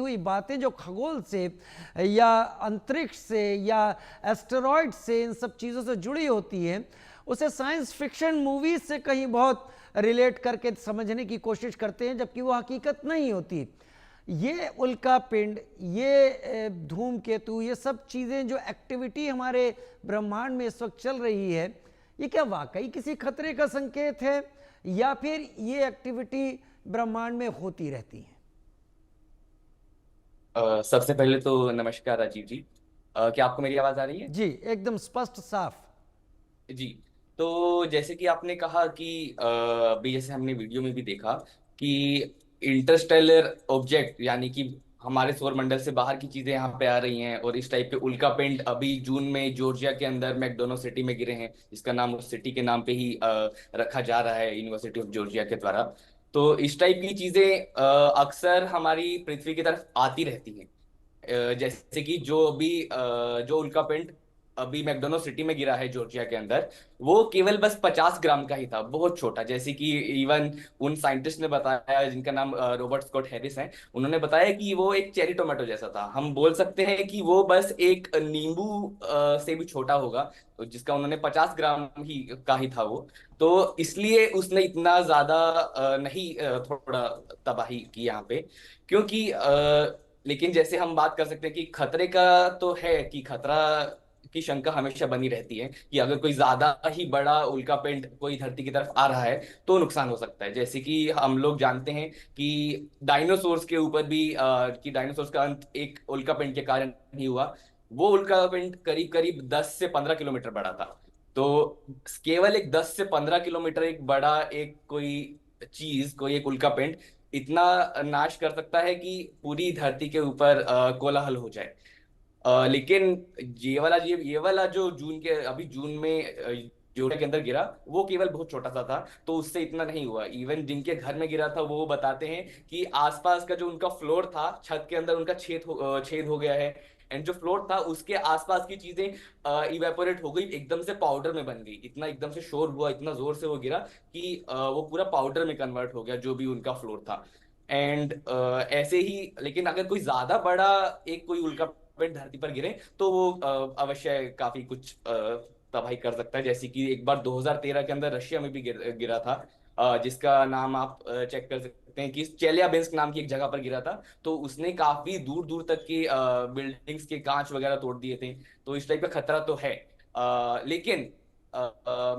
हुई बातें जो खगोल से या अंतरिक्ष से या एस्टेरॉयड से, इन सब चीज़ों से जुड़ी होती है, उसे साइंस फिक्शन मूवीज से कहीं बहुत रिलेट करके समझने की कोशिश करते हैं, जबकि वो हकीकत नहीं होती। ये उल्का पिंड, ये धूमकेतु, ये सब चीज़ें जो एक्टिविटी हमारे ब्रह्मांड में इस वक्त चल रही है, ये क्या वाकई किसी खतरे का संकेत है या फिर ये एक्टिविटी ब्रह्मांड में होती रहती है? सबसे पहले तो नमस्कार राजीव जी। क्या आपको मेरी आवाज आ रही है? जी, एकदम स्पष्ट साफ। जी। तो जैसे कि आपने कहा कि अभी जैसे हमने वीडियो में भी देखा कि इंटरस्टेलर ऑब्जेक्ट यानी कि हमारे सौर मंडल से बाहर की चीजें यहाँ पे आ रही हैं, और इस टाइप के उल्का पिंड अभी जून में जॉर्जिया के अंदर मैकडोनो सिटी में गिरे हैं, जिसका नाम उस सिटी के नाम पे ही रखा जा रहा है यूनिवर्सिटी ऑफ जॉर्जिया के द्वारा। तो इस टाइप की चीजें अक्सर हमारी पृथ्वी की तरफ आती रहती हैं। जैसे कि जो उल्का पिंड अभी मैकडोनो सिटी में गिरा है जॉर्जिया के अंदर, वो केवल बस 50 ग्राम का ही था, बहुत छोटा। जैसे कि इवन उन साइंटिस्ट ने बताया, जिनका नाम रॉबर्ट स्कॉट हैरिस है, उन्होंने बताया कि वो एक चेरी टोमेटो जैसा था। हम बोल सकते हैं कि वो बस एक नींबू से भी छोटा होगा, तो जिसका उन्होंने 50 ग्राम ही का ही था वो। तो इसलिए उसने इतना ज्यादा नहीं थोड़ा तबाही की यहाँ पे, क्योंकि लेकिन जैसे हम बात कर सकते हैं कि खतरे का तो है कि खतरा की शंका हमेशा बनी रहती है कि अगर कोई ज्यादा ही बड़ा उल्का पिंड कोई धरती की तरफ आ रहा है तो नुकसान हो सकता है। जैसे कि हम लोग जानते हैं कि डायनासोर्स के ऊपर भी कि डायनासोर्स का अंत एक उल्का पिंड के कारण ही हुआ। वो उल्का पिंड करीब करीब 10 से 15 किलोमीटर बड़ा था। तो केवल एक 10 से 15 किलोमीटर एक बड़ा एक कोई एक उल्का पिंड इतना नाश कर सकता है कि पूरी धरती के ऊपर कोलाहल हो जाए। लेकिन ये वाला जो अभी जून में जोड़े के अंदर गिरा, वो केवल बहुत छोटा सा था, तो उससे इतना नहीं हुआ। इवन जिनके घर में गिरा था वो बताते हैं कि आसपास का जो उनका फ्लोर था, छत के अंदर उनका छेद हो गया है। एंड जो फ्लोर था उसके आसपास की चीजें इवेपोरेट हो गई, एकदम से पाउडर में बन गई। इतना एकदम से शोर हुआ, इतना जोर से वो गिरा कि वो पूरा पाउडर में कन्वर्ट हो गया जो भी उनका फ्लोर था। एंड ऐसे ही, लेकिन अगर कोई ज्यादा बड़ा एक कोई उल्का पिंड धरती पर गिरे तो वो अवश्य काफी कुछ तबाही कर सकता है। जैसे कि एक बार 2013 के अंदर रशिया में भी गिरा था, जिसका नाम आप चेक कर सकते हैं कि चेलियाबिंस्क नाम की एक जगह पर गिरा था। तो उसने काफी दूर दूर तक की बिल्डिंग्स के कांच वगैरह तोड़ दिए थे। तो इस टाइप का खतरा तो है। लेकिन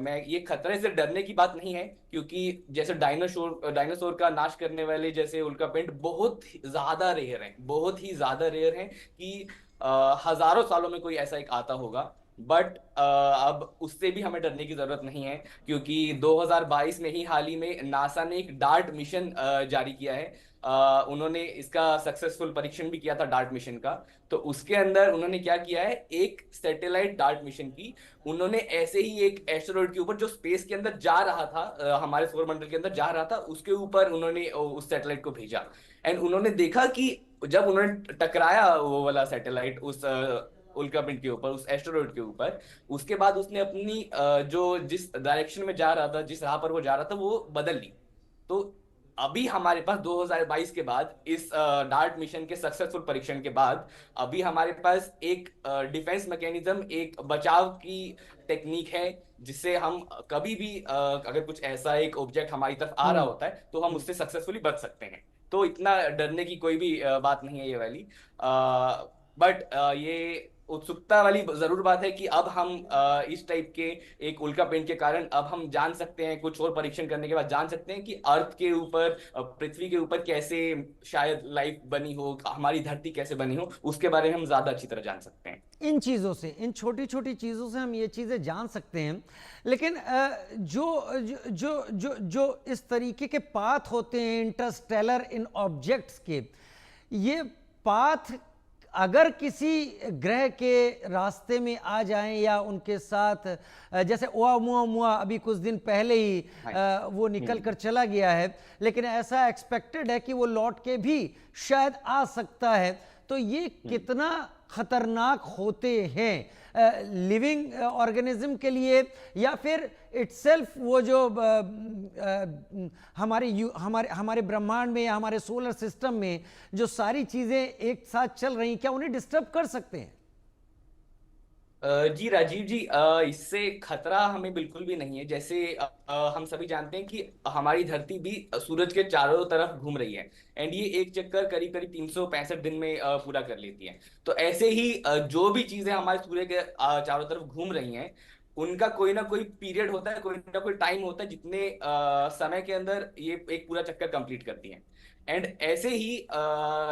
मैं ये खतरे से डरने की बात नहीं है, क्योंकि जैसे डायनासोर डायनासोर का नाश करने वाले जैसे उल्का पिंड बहुत ही ज्यादा रेयर हैं, बहुत ही ज्यादा रेयर हैं कि हजारों सालों में कोई ऐसा एक आता होगा। बट अब उससे भी हमें डरने की जरूरत नहीं है, क्योंकि 2022 में ही हाल ही में नासा ने एक डार्ट मिशन जारी किया है। उन्होंने इसका सक्सेसफुल परीक्षण भी किया था डार्ट मिशन का। तो उसके अंदर उन्होंने क्या किया है, एक सैटेलाइट डार्ट मिशन की उन्होंने ऐसे ही एक एस्टेरॉइड के ऊपर जो स्पेस के अंदर जा रहा था, हमारे सौर मंडल के अंदर जा रहा था, उसके ऊपर उन्होंने उस सैटेलाइट को भेजा। एंड उन्होंने देखा कि जब उन्होंने टकराया वो वाला सैटेलाइट उस उल्का पिंड के ऊपर, उस एस्टेरॉइड के ऊपर, उसके बाद उसने अपनी जो जिस डायरेक्शन में जा रहा था, जिस राह पर वो जा रहा था, वो बदल ली। तो अभी हमारे पास 2022 के बाद इस डार्ट मिशन के सक्सेसफुल परीक्षण के बाद अभी हमारे पास एक डिफेंस मैकेनिज्म, एक बचाव की टेक्निक है, जिससे हम कभी भी अगर कुछ ऐसा एक ऑब्जेक्ट हमारी तरफ आ रहा हम्म। होता है तो हम उससे सक्सेसफुली बच सकते हैं। तो इतना डरने की कोई भी बात नहीं है ये वाली। बट ये उत्सुकता वाली जरूर बात है कि अब हम इस टाइप के एक उल्का पिंड के कारण अब हम जान सकते हैं, कुछ और परीक्षण करने के बाद जान सकते हैं कि अर्थ के ऊपर, पृथ्वी के ऊपर कैसे शायद लाइफ बनी हो, हमारी धरती कैसे बनी हो, उसके बारे में हम ज्यादा अच्छी तरह जान सकते हैं। इन चीज़ों से, इन छोटी छोटी चीज़ों से हम ये चीज़ें जान सकते हैं। लेकिन जो जो जो जो जो इस तरीके के पाथ होते हैं इंटरस्टेलर इन ऑब्जेक्ट्स के, ये पाथ अगर किसी ग्रह के रास्ते में आ जाएं या उनके साथ, जैसे ओumuamua अभी कुछ दिन पहले ही हाँ। वो निकल कर चला गया है, लेकिन ऐसा एक्सपेक्टेड है कि वो लौट के भी शायद आ सकता है। तो ये कितना खतरनाक होते हैं लिविंग ऑर्गेनिज्म के लिए, या फिर इटसेल्फ वो जो हमारे हमारे ब्रह्मांड में या हमारे सोलर सिस्टम में जो सारी चीजें एक साथ चल रही, क्या उन्हें डिस्टर्ब कर सकते हैं? जी राजीव जी, इससे खतरा हमें बिल्कुल भी नहीं है। जैसे हम सभी जानते हैं कि हमारी धरती भी सूरज के चारों तरफ घूम रही है, एंड ये एक चक्कर करीब करीब 365 दिन में पूरा कर लेती है। तो ऐसे ही जो भी चीजें हमारे सूर्य के चारों तरफ घूम रही हैं, उनका कोई ना कोई पीरियड होता है, कोई ना कोई टाइम होता है जितने समय के अंदर ये एक पूरा चक्कर कंप्लीट करती हैं। एंड ऐसे ही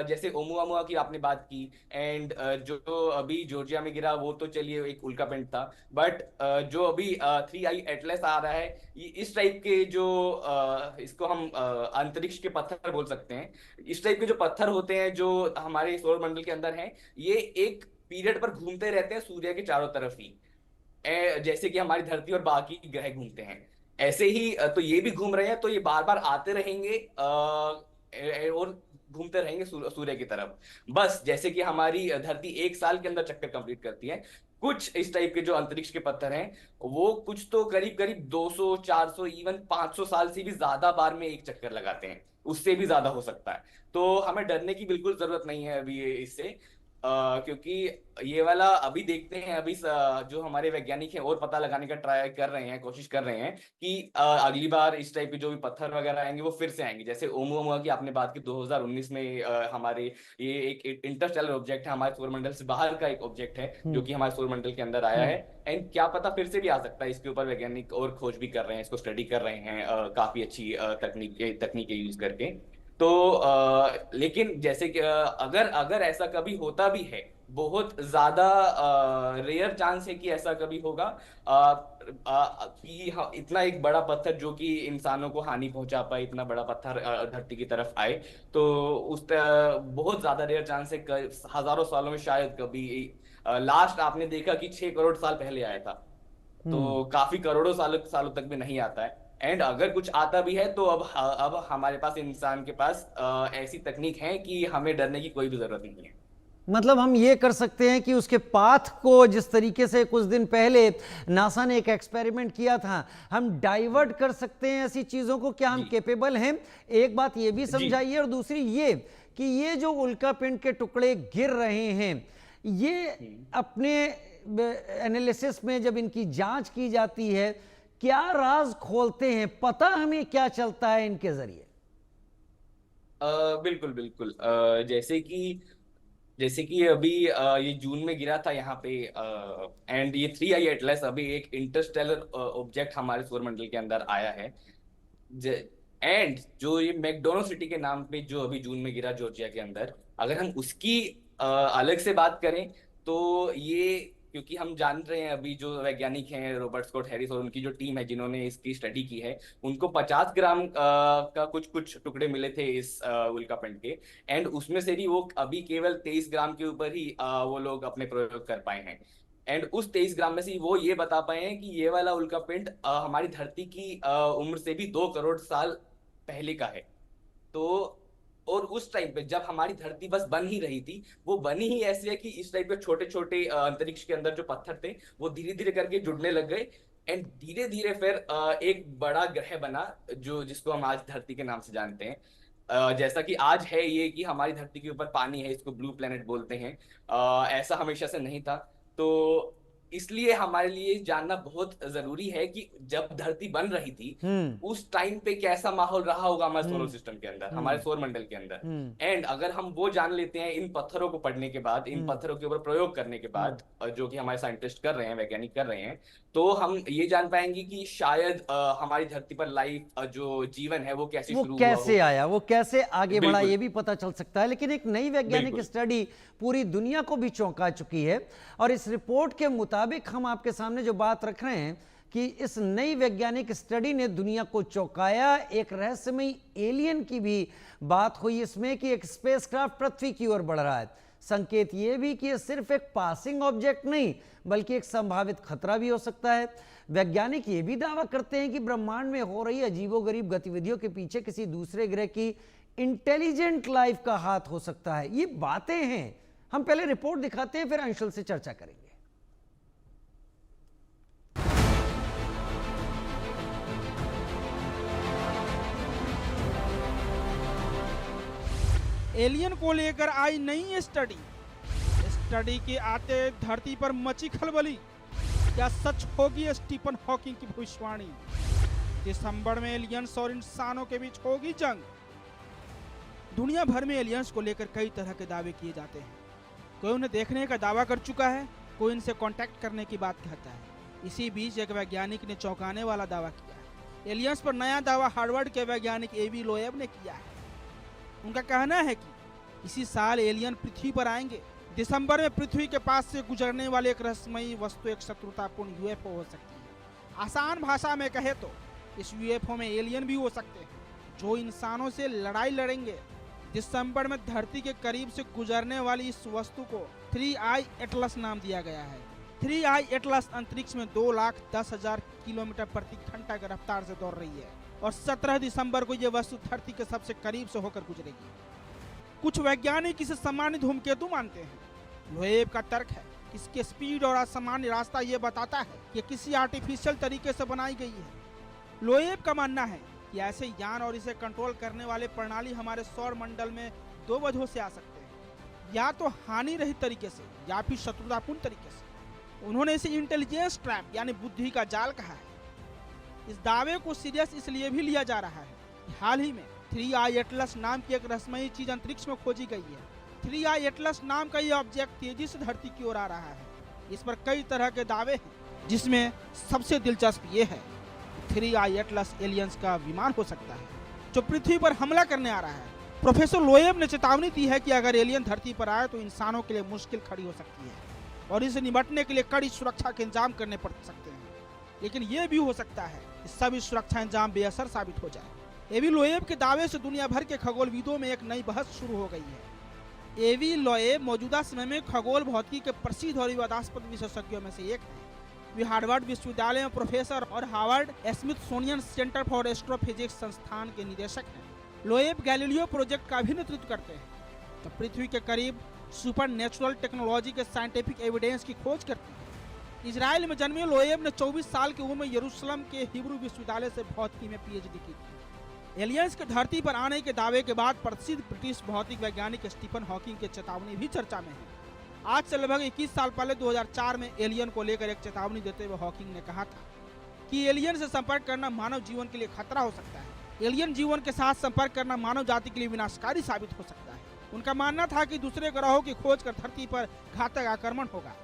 जैसे ओमुआमुआ की आपने बात की, एंड जो अभी जॉर्जिया में गिरा वो तो चलिए एक उल्कापिंड था, बट जो अभी 3I एटलस आ रहा है, ये इस टाइप के जो इसको हम अंतरिक्ष के पत्थर बोल सकते हैं, इस टाइप के जो पत्थर होते हैं जो हमारे सौर मंडल के अंदर हैं, ये एक पीरियड पर घूमते रहते हैं सूर्य के चारों तरफ ही, जैसे कि हमारी धरती और बाकी ग्रह घूमते हैं। ऐसे ही तो ये भी घूम रहे हैं, तो ये बार बार आते रहेंगे और घूमते रहेंगे सूर्य की तरफ। बस जैसे कि हमारी धरती एक साल के अंदर चक्कर कंप्लीट करती है, कुछ इस टाइप के जो अंतरिक्ष के पत्थर हैं, वो कुछ तो करीब करीब 200 400 इवन 500 साल से भी ज्यादा बार में एक चक्कर लगाते हैं, उससे भी ज्यादा हो सकता है। तो हमें डरने की बिल्कुल जरूरत नहीं है अभी इससे, क्योंकि ये वाला अभी देखते हैं, अभी जो हमारे वैज्ञानिक हैं और पता लगाने का ट्राई कर रहे हैं, कोशिश कर रहे हैं कि अगली बार इस टाइप के जो भी पत्थर वगैरह आएंगे वो फिर से आएंगे। जैसे ओमुआ की आपने बात की, 2019 में हमारे ये एक इंटरस्टेलर ऑब्जेक्ट है, हमारे सौरमंडल से बाहर का एक ऑब्जेक्ट है जो कि हमारे सौरमंडल के अंदर आया है, एंड क्या पता फिर से भी आ सकता है। इसके ऊपर वैज्ञानिक और खोज भी कर रहे हैं, इसको स्टडी कर रहे हैं काफी अच्छी तकनीक यूज करके। तो लेकिन जैसे कि अगर अगर ऐसा कभी होता भी है, बहुत ज्यादा रेयर चांस है कि ऐसा कभी होगा, कि इतना एक बड़ा पत्थर जो कि इंसानों को हानि पहुंचा पाए, इतना बड़ा पत्थर धरती की तरफ आए, तो बहुत ज्यादा रेयर चांस है। हजारों सालों में शायद कभी लास्ट आपने देखा कि 6 करोड़ साल पहले आया था, तो काफी करोड़ों सालों सालों तक भी नहीं आता है। एंड अगर कुछ आता भी है तो अब हमारे पास, इंसान के पास ऐसी तकनीक है कि हमें डरने की कोई भी जरूरत नहीं है। मतलब हम ये कर सकते हैं कि उसके पाथ को, जिस तरीके से कुछ दिन पहले नासा ने एक एक्सपेरिमेंट किया था, हम डाइवर्ट कर सकते हैं ऐसी चीजों को। क्या हम केपेबल हैं? एक बात ये भी समझाइए, और दूसरी ये कि ये जो उल्कापिंड के टुकड़े गिर रहे हैं, ये अपने एनालिसिस में जब इनकी जांच की जाती है, क्या राज खोलते हैं? पता हमें क्या चलता है इनके जरिए? बिल्कुल बिल्कुल, जैसे कि अभी ये जून में गिरा था यहाँ पे, एंड ये 3I एटलस अभी एक इंटरस्टेलर ऑब्जेक्ट हमारे सौरमंडल के अंदर आया है। एंड जो ये मैकडोनो सिटी के नाम पे जो अभी जून में गिरा जॉर्जिया के अंदर, अगर हम उसकी अलग से बात करें, तो ये, क्योंकि हम जान रहे हैं अभी जो वैज्ञानिक हैं रॉबर्ट स्कॉट हैरिस और उनकी जो टीम है जिन्होंने इसकी स्टडी की है, उनको 50 ग्राम का कुछ टुकड़े मिले थे इस उल्कापिंड के, एंड उसमें से भी वो अभी केवल 23 ग्राम के ऊपर ही वो लोग अपने प्रयोग कर पाए हैं। एंड उस 23 ग्राम में से वो ये बता पाए हैं कि ये वाला उल्कापिंड हमारी धरती की उम्र से भी 2 करोड़ साल पहले का है। तो और उस टाइम पे जब हमारी धरती बस बन ही रही थी, वो बनी ही ऐसी है कि इस टाइप के छोटे छोटे अंतरिक्ष के अंदर जो पत्थर थे वो धीरे धीरे करके जुड़ने लग गए, एंड धीरे धीरे फिर एक बड़ा ग्रह बना जो जिसको हम आज धरती के नाम से जानते हैं। जैसा कि आज है ये कि हमारी धरती के ऊपर पानी है, इसको ब्लू प्लेनेट बोलते हैं। ऐसा हमेशा से नहीं था। तो इसलिए हमारे लिए जानना बहुत जरूरी है कि जब धरती बन रही थी उस टाइम पे कैसा माहौल रहा होगा हमारे सोलर सिस्टम के अंदर, हमारे सौर मंडल के अंदर। एंड अगर हम वो जान लेते हैं इन पत्थरों को पढ़ने के बाद, इन पत्थरों के ऊपर प्रयोग करने के बाद, जो कि हमारे साइंटिस्ट कर रहे हैं, वैज्ञानिक कर रहे हैं, तो हम ये जान पाएंगे कि शायद हमारी धरती पर लाइफ, जो जीवन है, वो कैसे शुरू हुआ, कैसे आया, वो कैसे आगे बढ़ा, ये भी पता चल सकता है। लेकिन एक नई वैज्ञानिक स्टडी पूरी दुनिया को भी चौंका चुकी है, और इस रिपोर्ट के मुताबिक हम आपके सामने जो बात रख रहे हैं कि इस नई वैज्ञानिक स्टडी ने दुनिया को चौंकाया। एक रहस्यमयी एलियन की भी बात हुई इसमें कि एक स्पेसक्राफ्ट पृथ्वी की ओर बढ़ रहा है। संकेत ये भी कि यह सिर्फ एक पासिंग ऑब्जेक्ट नहीं, बल्कि एक संभावित खतरा भी हो सकता है। वैज्ञानिक ये भी दावा करते हैं कि ब्रह्मांड में हो रही अजीबोगरीब गतिविधियों के पीछे किसी दूसरे ग्रह की इंटेलिजेंट लाइफ का हाथ हो सकता है। ये बातें हैं, हम पहले रिपोर्ट दिखाते हैं, फिर अंशुल से चर्चा करेंगे। एलियन को लेकर आई नई स्टडी के आते धरती पर मची खलबली। क्या सच होगी स्टीफन हॉकिंग की भविष्यवाणी? दिसंबर में एलियंस और इंसानों के बीच होगी जंग। दुनिया भर में एलियंस को लेकर कई तरह के दावे किए जाते हैं। कोई उन्हें देखने का दावा कर चुका है, कोई इनसे कांटेक्ट करने की बात कहता है। इसी बीच एक वैज्ञानिक ने चौंकाने वाला दावा किया है। एलियंस पर नया दावा हार्वर्ड के वैज्ञानिक एवी लोएब ने किया है। उनका कहना है कि इसी साल एलियन पृथ्वी पर आएंगे। दिसंबर में पृथ्वी के पास से गुजरने वाली एक रहस्यमयी वस्तु एक शत्रुतापूर्ण यूएफओ हो सकती है। आसान भाषा में कहे तो इस यूएफओ में एलियन भी हो सकते हैं जो इंसानों से लड़ाई लड़ेंगे। दिसंबर में धरती के करीब से गुजरने वाली इस वस्तु को 3I एटलस नाम दिया गया है। 3I एटलस अंतरिक्ष में 2,10,000 किलोमीटर प्रति घंटा की रफ्तार से दौड़ रही है और 17 दिसंबर को यह वस्तु धरती के सबसे करीब से होकर गुजरेगी। कुछ वैज्ञानिक इसे सामान्य धूमकेतु मानते हैं। लोएब का तर्क है कि इसके स्पीड और असामान्य रास्ता यह बताता है कि किसी आर्टिफिशियल तरीके से बनाई गई है। लोएब का मानना है कि ऐसे यान और इसे कंट्रोल करने वाले प्रणाली हमारे सौर मंडल में 2 वजहों से आ सकते हैं, या तो हानि रहित तरीके से या फिर शत्रुतापूर्ण तरीके से। उन्होंने इसे इंटेलिजेंस ट्रैप यानी बुद्धि का जाल कहा है। इस दावे को सीरियस इसलिए भी लिया जा रहा है कि हाल ही में 3I एटलस नाम की एक रहस्यमयी चीज अंतरिक्ष में खोजी गई है। 3I एटलस नाम का यह ऑब्जेक्ट तेजी से धरती की ओर आ रहा है। इस पर कई तरह के दावे हैं, जिसमें सबसे दिलचस्प ये है कि 3I एटलस एलियंस का विमान हो सकता है जो पृथ्वी पर हमला करने आ रहा है। प्रोफेसर लोएब ने चेतावनी दी है कि अगर एलियन धरती पर आए तो इंसानों के लिए मुश्किल खड़ी हो सकती है और इसे निपटने के लिए कड़ी सुरक्षा के इंतजाम करने पड़ सकते हैं। लेकिन यह भी हो सकता है कि सभी सुरक्षा इंतजाम बेअसर साबित हो जाए। एवी लोएब के दावे से दुनिया भर के खगोलविदों में एक नई बहस शुरू हो गई है। एवी लोएब मौजूदा समय में खगोल भौतिकी के प्रसिद्ध और विवादास्पद विशेषज्ञों में से एक हैं। वे हार्वर्ड विश्वविद्यालय में प्रोफेसर और Harvard Smithsonian centre for astrophysics संस्थान के निदेशक हैं। लोएब गैलीलियो प्रोजेक्ट का भी नेतृत्व करते हैं, तो पृथ्वी के करीब सुपर नेचुरल टेक्नोलॉजी के साइंटिफिक एविडेंस की खोज करते हैं। इजराइल में जन्मे लोएब ने 24 साल की उम्र में यरूशलेम के हिब्रू विश्वविद्यालय से भौतिकी में PhD की थी। एलियंस के धरती पर आने के दावे के बाद प्रसिद्ध ब्रिटिश भौतिक वैज्ञानिक स्टीफन हॉकिंग की चेतावनी भी चर्चा में है। आज से लगभग 21 साल पहले 2004 में एलियन को लेकर एक चेतावनी देते हुए हॉकिंग ने कहा था कि एलियन से संपर्क करना मानव जीवन के लिए खतरा हो सकता है। एलियन जीवन के साथ संपर्क करना मानव जाति के लिए विनाशकारी साबित हो सकता है। उनका मानना था कि दूसरे ग्रहों की खोज कर धरती पर घातक आक्रमण होगा,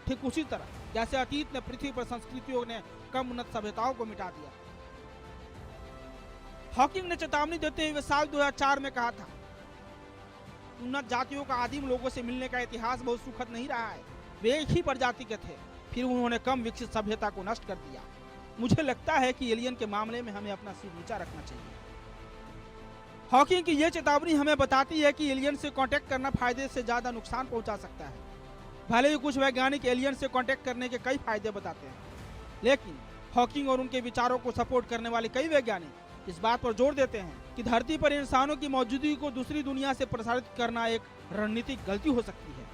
ठीक उसी तरह जैसे अतीत में पृथ्वी पर संस्कृतियों ने कम उन्नत सभ्यताओं को मिटा दिया। हॉकिंग ने चेतावनी देते हुए साल 2004 में कहा था, उन्नत जातियों का आदिम लोगों से मिलने का इतिहास बहुत सुखद नहीं रहा है। वे एक ही प्रजाति के थे, फिर उन्होंने कम विकसित सभ्यता को नष्ट कर दिया। मुझे लगता है कि एलियन के मामले में हमें अपना सिर नीचा रखना चाहिए। हॉकिंग की यह चेतावनी हमें बताती है कि एलियन से कांटेक्ट करना फायदे से ज्यादा नुकसान पहुंचा सकता है। भले ही कुछ वैज्ञानिक एलियन से कांटेक्ट करने के कई फायदे बताते हैं, लेकिन हॉकिंग और उनके विचारों को सपोर्ट करने वाले कई वैज्ञानिक इस बात पर जोर देते हैं कि धरती पर इंसानों की मौजूदगी को दूसरी दुनिया से प्रसारित करना एक रणनीतिक गलती हो सकती है।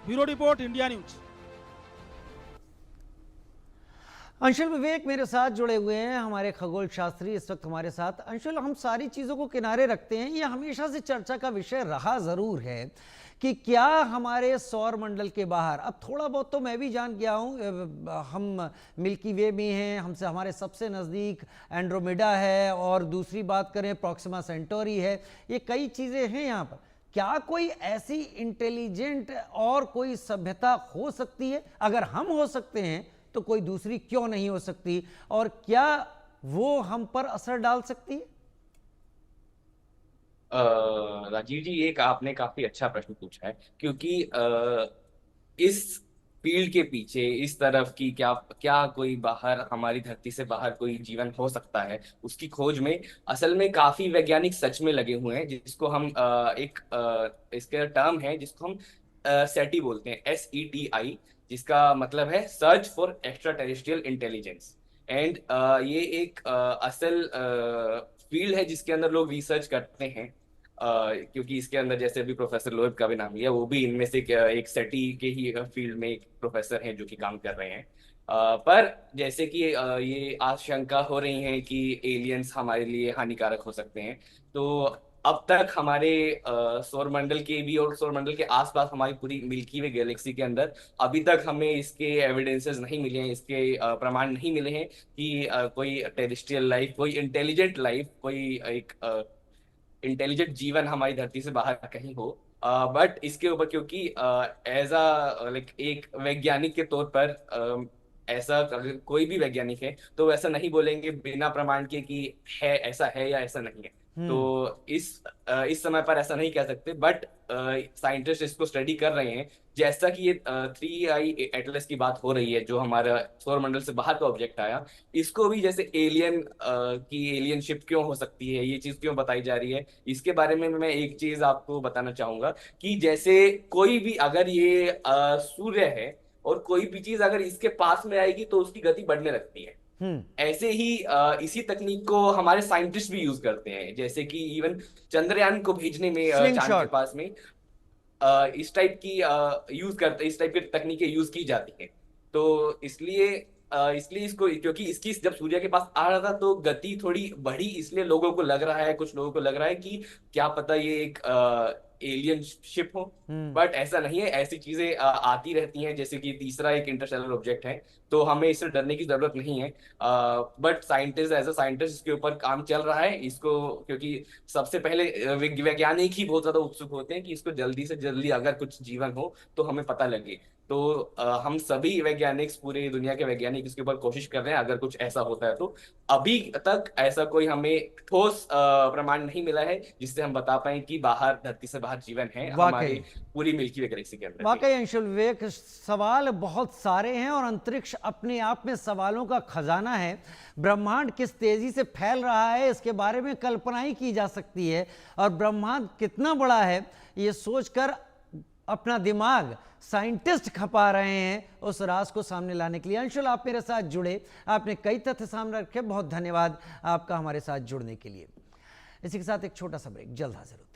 Bureau report, India news. Anshul Vivek मेरे साथ जुड़े हुए हैं, हमारे खगोल शास्त्री इस वक्त हमारे साथ। अंशुल, हम सारी चीज़ों को किनारे रखते हैं, ये हमेशा से चर्चा का विषय रहा ज़रूर है कि क्या हमारे सौर मंडल के बाहर, अब थोड़ा बहुत तो मैं भी जान गया हूँ, हम मिल्की वे में हैं, हमसे हमारे सबसे नज़दीक एंड्रोमेडा है, और दूसरी बात करें प्रॉक्सिमा सेंटोरी है, ये कई चीज़ें हैं यहाँ पर। क्या कोई ऐसी इंटेलिजेंट और कोई सभ्यता हो सकती है? अगर हम हो सकते हैं तो कोई दूसरी क्यों नहीं हो सकती, और क्या वो हम पर असर डाल सकती है? राजीव जी, एक आपने काफी अच्छा प्रश्न पूछा है, क्योंकि इस फील्ड के पीछे इस तरफ की क्या क्या कोई बाहर, हमारी धरती से बाहर कोई जीवन हो सकता है, उसकी खोज में असल में काफी वैज्ञानिक सच में लगे हुए हैं, जिसको हम इसका टर्म है जिसको हम सेटी बोलते हैं, SETI, जिसका मतलब है search for extra terrestrial intelligence. And ये एक असल फील्ड है जिसके अंदर लोग रिसर्च करते हैं क्योंकि इसके अंदर जैसे अभी प्रोफेसर लोहेब का भी नाम लिया, वो भी इनमें से एक SETI के ही फील्ड में एक प्रोफेसर हैं जो कि काम कर रहे हैं। पर जैसे कि ये आशंका हो रही है कि एलियंस हमारे लिए हानिकारक हो सकते हैं, तो अब तक हमारे सौर मंडल के भी और सौर मंडल के आसपास हमारी पूरी मिल्की वे गैलेक्सी के अंदर अभी तक हमें इसके एविडेंसेस नहीं मिले हैं, इसके प्रमाण नहीं मिले हैं कि कोई टेरेस्ट्रियल लाइफ, कोई इंटेलिजेंट लाइफ, कोई एक इंटेलिजेंट जीवन हमारी धरती से बाहर कहीं हो। बट इसके ऊपर क्योंकि एज अ लाइक एक वैज्ञानिक के तौर पर ऐसा अगर कोई भी वैज्ञानिक है तो ऐसा नहीं बोलेंगे बिना प्रमाण के कि है ऐसा है या ऐसा नहीं है। तो इस समय पर ऐसा नहीं कह सकते, बट साइंटिस्ट इसको स्टडी कर रहे हैं। जैसा कि ये 3I एटलस की बात हो रही है, जो हमारा सौर मंडल से बाहर का ऑब्जेक्ट आया, इसको भी जैसे एलियन की एलियनशिप क्यों हो सकती है, ये चीज क्यों बताई जा रही है, इसके बारे में मैं एक चीज आपको बताना चाहूंगा कि जैसे कोई भी अगर ये सूर्य है और कोई भी चीज अगर इसके पास में आएगी तो उसकी गति बढ़ने लगती है। ऐसे ही इसी तकनीक को हमारे साइंटिस्ट भी यूज करते हैं, जैसे कि इवन चंद्रयान को भेजने में चांद के स्लिंगशॉट। पास में इस टाइप की इस टाइप की तकनीकें यूज की जाती हैं। तो इसलिए इसको, क्योंकि इसकी जब सूर्य के पास आ रहा था तो गति थोड़ी बढ़ी, इसलिए लोगों को लग रहा है, कुछ लोगों को लग रहा है कि क्या पता ये एक एलियन शिप हो। बट ऐसा नहीं है, ऐसी चीजें आती रहती हैं, जैसे कि तीसरा एक इंटरस्टेलर ऑब्जेक्ट है, तो हमें इससे डरने की जरूरत नहीं है। But scientist as a scientist इसके ऊपर काम चल रहा है इसको, क्योंकि सबसे पहले वैज्ञानिक ही बहुत ज्यादा उत्सुक होते हैं कि इसको जल्दी से जल्दी अगर कुछ जीवन हो तो हमें पता लगे। तो हम सभी वैज्ञानिक, पूरे दुनिया के वैज्ञानिक इसके ऊपर कोशिश कर रहे हैं अगर कुछ ऐसा होता है तो। अभी तक ऐसा कोई हमें ठोस प्रमाण नहीं मिला है जिससे हम बता पाए कि बाहर, धरती से बाहर जीवन है हमारे पूरी मिल्की वे गैलेक्सी के अंदर। वाकई अंशुल विवेक, सवाल बहुत सारे हैं और अंतरिक्ष अपने आप में सवालों का खजाना है। ब्रह्मांड किस तेजी से फैल रहा है इसके बारे में कल्पना ही की जा सकती है, और ब्रह्मांड कितना बड़ा है ये सोचकर अपना दिमाग साइंटिस्ट खपा रहे हैं उस राज को सामने लाने के लिए। अंशुल, आप मेरे साथ जुड़े, आपने कई तथ्य सामने रखे, बहुत धन्यवाद आपका हमारे साथ जुड़ने के लिए। इसी के साथ एक छोटा सा ब्रेक, जल्द हाजिर होते हैं।